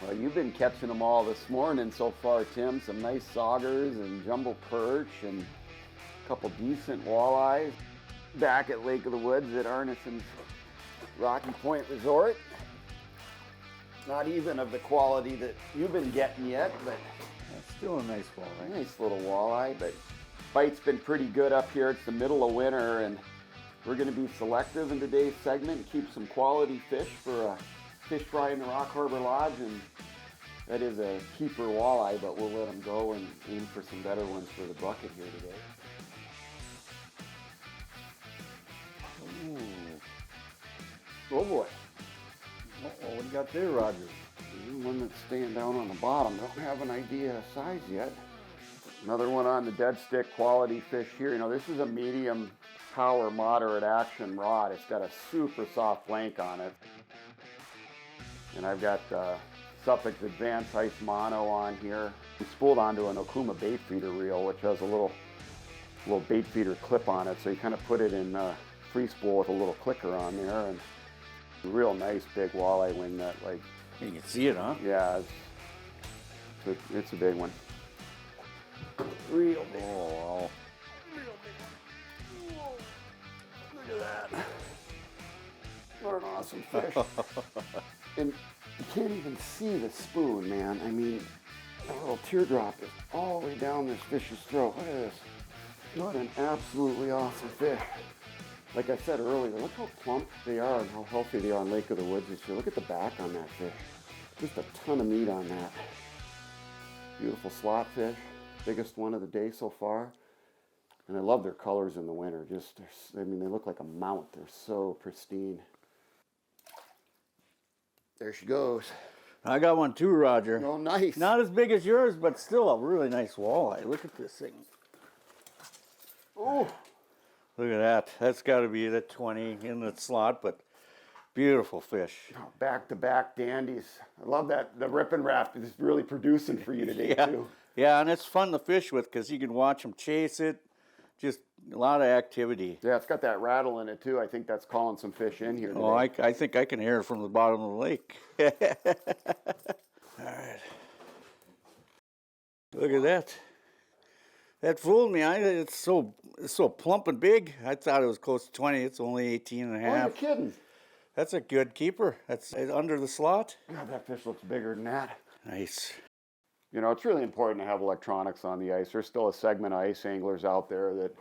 Well, you've been catching them all this morning so far, Tim. Some nice saugers and jumbo perch and a couple decent walleyes. Back at Lake of the Woods at Arnesen's Rocky Point Resort. Not even of the quality that you've been getting yet, but that's still a nice walleye. Nice little walleye, but bite's been pretty good up here. It's the middle of winter, and we're going to be selective in today's segment, keep some quality fish for a fish fry in the Rock Harbor Lodge, and that is a keeper walleye, but we'll let them go and aim for some better ones for the bucket here today. Ooh. Oh boy. Uh-oh, what do you got there, Roger? One that's staying down on the bottom. Don't have an idea of size yet. Another one on the dead stick, quality fish here. You know, this is a medium power, moderate action rod. It's got a super soft flank on it. And I've got Suffolk's Advanced Ice Mono on here. It's spooled onto an Okuma bait feeder reel, which has a little bait feeder clip on it. So you kind of put it in free spool with a little clicker on there, and real nice big walleye wingnut. Like, you can see it, huh? Yeah, it's a big one. Real big. Oh, wow. Real big one. Whoa. Look at that. What an awesome fish. And you can't even see the spoon, man. I mean, that little teardrop is all the way down this fish's throat. Look at this. What an absolutely awesome fish. Like I said earlier, look how plump they are and how healthy they are on Lake of the Woods this year. Look at the back on that fish. Just a ton of meat on that. Beautiful slot fish. Biggest one of the day so far. And I love their colors in the winter. Just, I mean, they look like a mount. They're so pristine. There she goes. I got one too, Roger. Oh, nice. Not as big as yours, but still a really nice walleye. Look at this thing. Oh. Look at that. That's got to be the 20 in the slot, but beautiful fish. Oh, back-to-back dandies. I love that. The Rippin Raps is really producing for you today, too. Yeah, and it's fun to fish with because you can watch them chase it. Just a lot of activity. Yeah, it's got that rattle in it, too. I think that's calling some fish in here today. Oh, I think I can hear it from the bottom of the lake. All right. Look at that. That fooled me. It's so plump and big. I thought it was close to 20. It's only 18 and a half. Oh, you're kidding. That's a good keeper. That's under the slot. God, that fish looks bigger than that. Nice. You know, it's really important to have electronics on the ice. There's still a segment of ice anglers out there that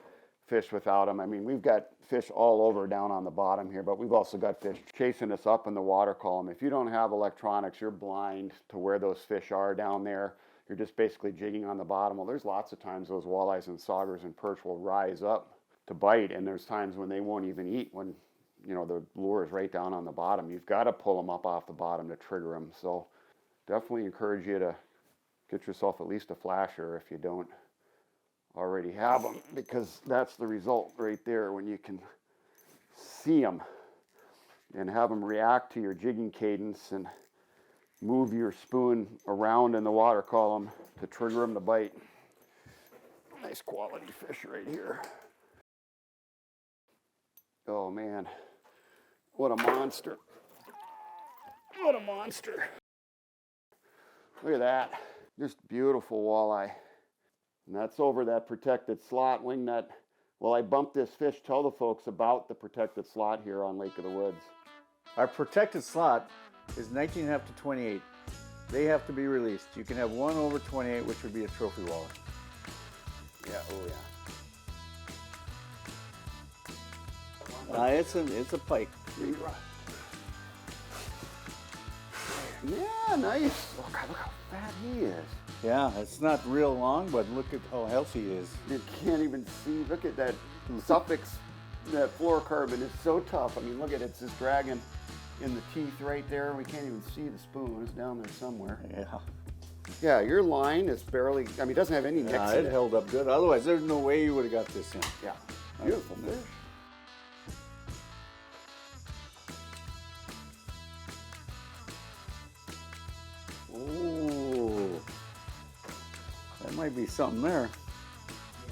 fish without them. I mean, we've got fish all over down on the bottom here, but we've also got fish chasing us up in the water column. If you don't have electronics, you're blind to where those fish are down there. You're just basically jigging on the bottom. Well, there's lots of times those walleyes and saugers and perch will rise up to bite, and there's times when they won't even eat when, you know, the lure is right down on the bottom. You've got to pull them up off the bottom to trigger them. So definitely encourage you to get yourself at least a flasher if you don't already have them, because that's the result right there when you can see them and have them react to your jigging cadence and move your spoon around in the water column to trigger them to bite. Nice quality fish right here. Oh man, what a monster. What a monster. Look at that. Just beautiful walleye. And that's over that protected slot wingnut. Well, I bumped this fish. Tell the folks about the protected slot here on Lake of the Woods. Our protected slot is 19.5 to 28. They have to be released. You can have one over 28, which would be a trophy walleye. Yeah, oh yeah. It's a pike. Yeah, nice. Oh God, look how fat he is. Yeah, it's not real long, but look at how healthy he is. You can't even see. Look at that suffix. That fluorocarbon is so tough. I mean, look at it. It's just dragging in the teeth right there. We can't even see the spoon. It's down there somewhere. Yeah. Yeah, your line is barely, I mean, it doesn't have any nicks in it held up good. Otherwise, there's no way you would have got this in. Yeah, beautiful fish. Ooh, that might be something there.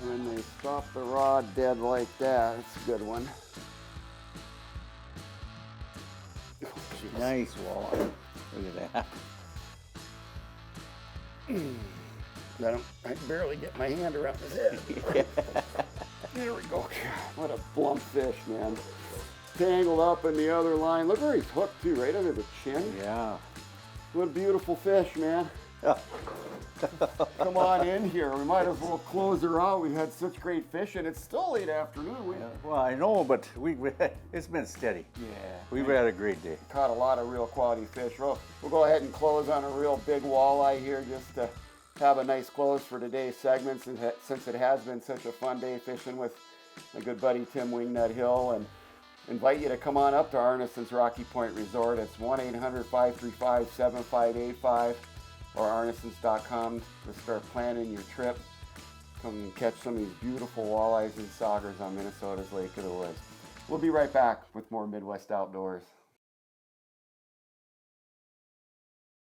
When they stop the rod dead like that, it's a good one. Oh, nice walleye. Look at that. I barely get my hand around his head. There we go. What a plump fish, man. Tangled up in the other line. Look where he's hooked too, right under the chin. Yeah. What a beautiful fish, man. Come on in here. We might as well close her out. We had such great fishing. It's still late afternoon. Well, I know, but it's been steady. Yeah. We've had a great day. Caught a lot of real quality fish. We'll go ahead and close on a real big walleye here just to have a nice close for today's segment since it has been such a fun day fishing with my good buddy Tim Wingnut Hill, and invite you to come on up to Arnesen's Rocky Point Resort. It's 1-800-535-7585 or arnesens.com to start planning your trip. Come catch some of these beautiful walleyes and saugers on Minnesota's Lake of the Woods. We'll be right back with more Midwest Outdoors.